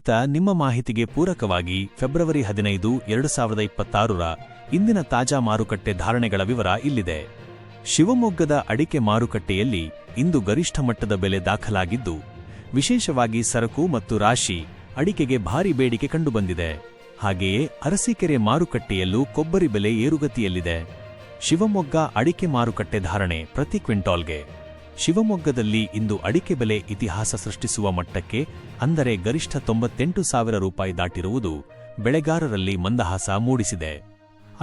ಸ್ನೇಹಿತ, ನಿಮ್ಮ ಮಾಹಿತಿಗೆ ಪೂರಕವಾಗಿ ಫೆಬ್ರವರಿ 15, 2026ರ ಇಂದಿನ ತಾಜಾ ಮಾರುಕಟ್ಟೆ ಧಾರಣೆಗಳ ವಿವರ ಇಲ್ಲಿದೆ. ಶಿವಮೊಗ್ಗದ ಅಡಿಕೆ ಮಾರುಕಟ್ಟೆಯಲ್ಲಿ ಇಂದು ಗರಿಷ್ಠ ಮಟ್ಟದ ಬೆಲೆ ದಾಖಲಾಗಿದ್ದು, ವಿಶೇಷವಾಗಿ ಸರಕು ಮತ್ತು ರಾಶಿ ಅಡಿಕೆಗೆ ಭಾರಿ ಬೇಡಿಕೆ ಕಂಡುಬಂದಿದೆ. ಹಾಗೆಯೇ ಅರಸೀಕೆರೆ ಮಾರುಕಟ್ಟೆಯಲ್ಲೂ ಕೊಬ್ಬರಿ ಬೆಲೆ ಏರುಗತಿಯಲ್ಲಿದೆ. ಶಿವಮೊಗ್ಗ ಅಡಿಕೆ ಮಾರುಕಟ್ಟೆ ಧಾರಣೆ ಪ್ರತಿ ಕ್ವಿಂಟಾಲ್ಗೆ. ಶಿವಮೊಗ್ಗದಲ್ಲಿ ಇಂದು ಅಡಿಕೆ ಬೆಲೆ ಇತಿಹಾಸ ಸೃಷ್ಟಿಸುವ ಮಟ್ಟಕ್ಕೆ, ಅಂದರೆ ಗರಿಷ್ಠ 98,000 ರೂಪಾಯಿ ದಾಟಿರುವುದು ಬೆಳೆಗಾರರಲ್ಲಿ ಮಂದಹಾಸ ಮೂಡಿಸಿದೆ.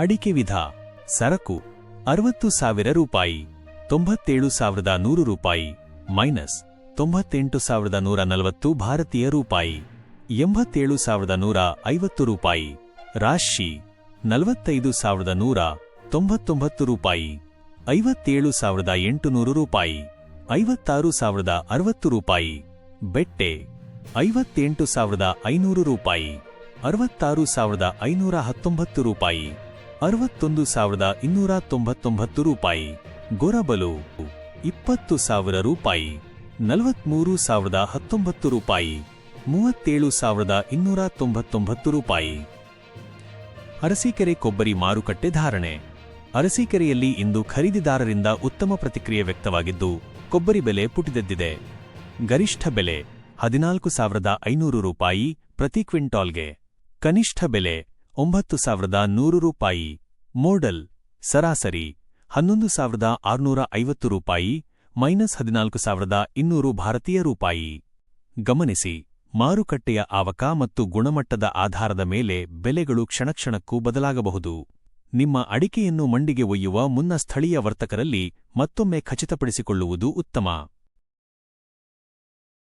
ಅಡಿಕೆ ವಿಧ: ಸರಕು 60,000 ರೂಪಾಯಿ, 97,100 ರೂಪಾಯಿ ಮೈನಸ್ 98,140 ಭಾರತೀಯ ರೂಪಾಯಿ, 87,150 ರೂಪಾಯಿ. ರಾಶಿ 45,199 ರೂಪಾಯಿ, 57,800 ರೂಪಾಯಿ, 56,060 ರೂಪಾಯಿ. ಬೆಟ್ಟೆ 58,500 ರೂಪಾಯಿ, 66,519 ರೂಪಾಯಿ, 61,299 ರೂಪಾಯಿ. ಗೊರಬಲು 20,000 ರೂಪಾಯಿ, 43,019 ರೂಪಾಯಿ, 37,299 ರೂಪಾಯಿ. ಅರಸೀಕೆರೆ ಕೊಬ್ಬರಿ ಮಾರುಕಟ್ಟೆ ಧಾರಣೆ. ಅರಸೀಕೆರೆಯಲ್ಲಿ ಇಂದು ಖರೀದಿದಾರರಿಂದ ಉತ್ತಮ ಪ್ರತಿಕ್ರಿಯೆ ವ್ಯಕ್ತವಾಗಿದ್ದು, ಕೊಬ್ಬರಿ ಬೆಲೆ ಪುಟಿದೆದ್ದಿದೆ. ಗರಿಷ್ಠ ಬೆಲೆ 14,500 ರೂಪಾಯಿ ಪ್ರತಿ ಕ್ವಿಂಟಾಲ್ಗೆ, ಕನಿಷ್ಠ ಬೆಲೆ 9,100 ರೂಪಾಯಿ. ಮೋಡಲ್ ಸರಾಸರಿ 11,650 ರೂಪಾಯಿ ಮೈನಸ್ 14,200 ಭಾರತೀಯ ರೂಪಾಯಿ. ಗಮನಿಸಿ, ಮಾರುಕಟ್ಟೆಯ ಆವಕ ಮತ್ತು ಗುಣಮಟ್ಟದ ಆಧಾರದ ಮೇಲೆ ಬೆಲೆಗಳು ಕ್ಷಣಕ್ಷಣಕ್ಕೂ ಬದಲಾಗಬಹುದು. ನಿಮ್ಮ ಅಡಿಕೆಯನ್ನು ಮಂಡಿಗೆ ಒಯ್ಯುವ ಮುನ್ನ ಸ್ಥಳೀಯ ವರ್ತಕರಲ್ಲಿ ಮತ್ತೊಮ್ಮೆ ಖಚಿತಪಡಿಸಿಕೊಳ್ಳುವುದು ಉತ್ತಮ.